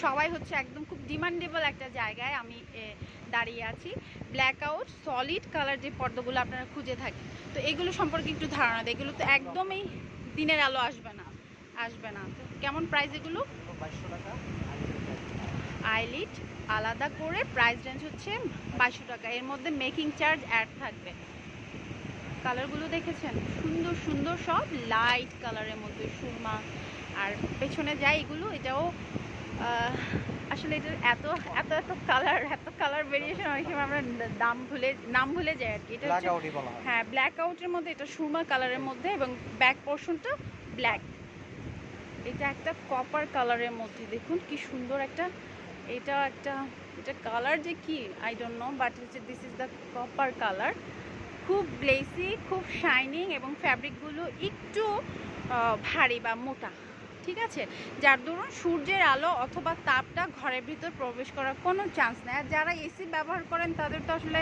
সবাই হচ্ছে একদম খুব ডিমান্ডেবল একটা জায়গায় আমি দাঁড়িয়ে আছি। ব্ল্যাক আউট সলিড কালার যে পর্দাগুলো আপনারা খুঁজে থাকেন, তো এগুলো সম্পর্কে একটু ধারণা দেয়। এগুলো তো একদমই দিনের আলো আসবে না। তো কেমন প্রাইস এগুলো? 2200 টাকা। আইলিট আলাদা করে প্রাইস রেঞ্জ হচ্ছে 2200 টাকা। এর মধ্যে মেকিং চার্জ অ্যাড থাকবে। কালারগুলো দেখেছেন, সুন্দর সুন্দর সব লাইট কালারের মধ্যে সুরমা। আর পেছনে যাই এগুলো, এটাও আসলে এটার এত এত এত কালার ভেরিয়েশন, অনেক সময় আমরা নাম ভুলে যাই আর কি। এটা হ্যাঁ, ব্ল্যাক আউটের মধ্যে, এটা সুরমা কালারের মধ্যে এবং ব্যাক পোর্শনটা ব্ল্যাক। এটা একটা কপার কালারের মধ্যে, দেখুন কি সুন্দর একটা, এটা কালার যে কি আই ডোন্ট নো, বাট হচ্ছে this is the copper colour. খুব গ্লেসি, খুব শাইনিং এবং ফ্যাব্রিকগুলো একটু ভারী বা মোটা, ঠিক আছে, যার দরুন সূর্যের আলো অথবা তাপটা ঘরের ভিতর প্রবেশ করার কোনো চান্স নেই। আর যারা এসি ব্যবহার করেন তাদের তো আসলে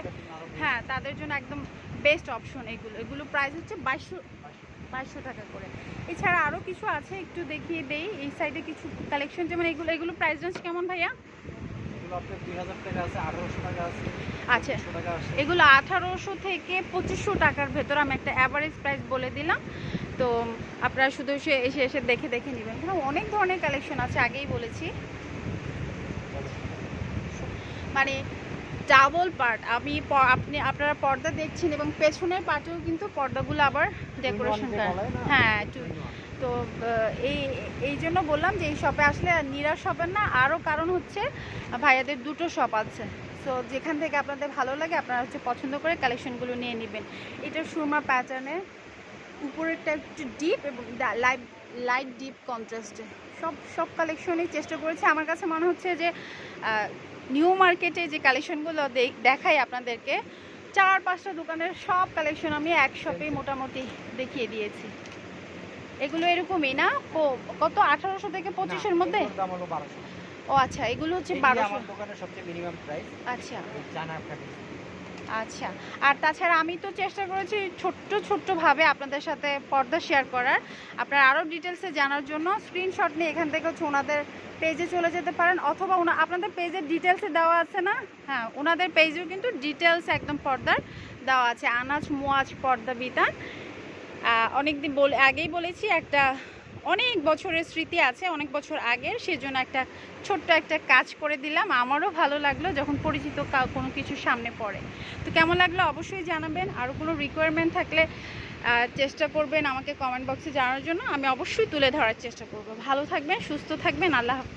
হ্যাঁ, তাদের জন্য একদম বেস্ট অপশন এগুলো প্রাইস হচ্ছে 2200 টাকা করে। এছাড়া আরও কিছু আছে, একটু দেখিয়ে দেই। এই সাইডে কিছু কালেকশন, যেমন এগুলো প্রাইস রেঞ্জ কেমন ভাইয়া? আচ্ছা, এগুলো 1800 থেকে 2500 টাকার ভেতর, আমি একটা অ্যাভারেজ প্রাইস বলে দিলাম। তো আপনারা শুধু এসে দেখে নেবেন। এখানে অনেক ধরনের কালেকশন আছে, আগেই বলেছি। মানে ডাবল পার্ট, আপনারা পর্দা দেখছেন এবং পেছনের পার্টেও কিন্তু পর্দাগুলো আবার ডেকোরেশন করা। হ্যাঁ, তো এই জন্য বললাম যে এই শপে আসলে নিরাশ হবেন না। আরও কারণ হচ্ছে ভাইয়াদের দুটো শপ আছে, সো যেখান থেকে আপনাদের ভালো লাগে আপনারা হচ্ছে পছন্দ করে কালেকশনগুলো নিয়ে নেবেন। এটা সুরমা প্যাটার্নের, উপরেরটা একটু ডিপ এবং লাইট ডিপ কন্ট্রাস্টে। সব কালেকশনই চেষ্টা করেছি। আমার কাছে মনে হচ্ছে যে নিউ মার্কেটে যে কালেকশনগুলো দেখাই আপনাদেরকে, 4-5টা দোকানের সব কালেকশন আমি এক শপেই মোটামুটি দেখিয়ে দিয়েছি। এগুলো এরকমই না? কত, 1800 থেকে 2500-এর মধ্যে? ও আচ্ছা, এগুলো হচ্ছে 1200। আচ্ছা, আর তাছাড়া আমি তো চেষ্টা করেছি ছোট্টভাবে আপনাদের সাথে পর্দা শেয়ার করার। আপনারা আরও ডিটেলসে জানার জন্য স্ক্রিনশট নিয়ে এখান থেকে হচ্ছে ওনাদের পেজে চলে যেতে পারেন, অথবা আপনাদের পেজের ডিটেলসে দেওয়া আছে না? হ্যাঁ, ওনাদের পেজেও কিন্তু ডিটেলস একদম পর্দার দেওয়া আছে। আনাজ মুয়াজ পর্দা বিতান। অনেকদিন আগেই বলেছি, একটা অনেক বছরের স্মৃতি আছে, অনেক বছর আগের, সেজন্য ছোট্ট একটা কাজ করে দিলাম। আমারও ভালো লাগলো যখন পরিচিত কোনো কিছু সামনে পড়ে। তো কেমন লাগলো অবশ্যই জানাবেন। আরও কোনো রিকোয়ারমেন্ট থাকলে চেষ্টা করবেন আমাকে কমেন্ট বক্সে জানানোর জন্য, আমি অবশ্যই তুলে ধরার চেষ্টা করব। ভালো থাকবেন, সুস্থ থাকবেন, আল্লাহ হাফেজ।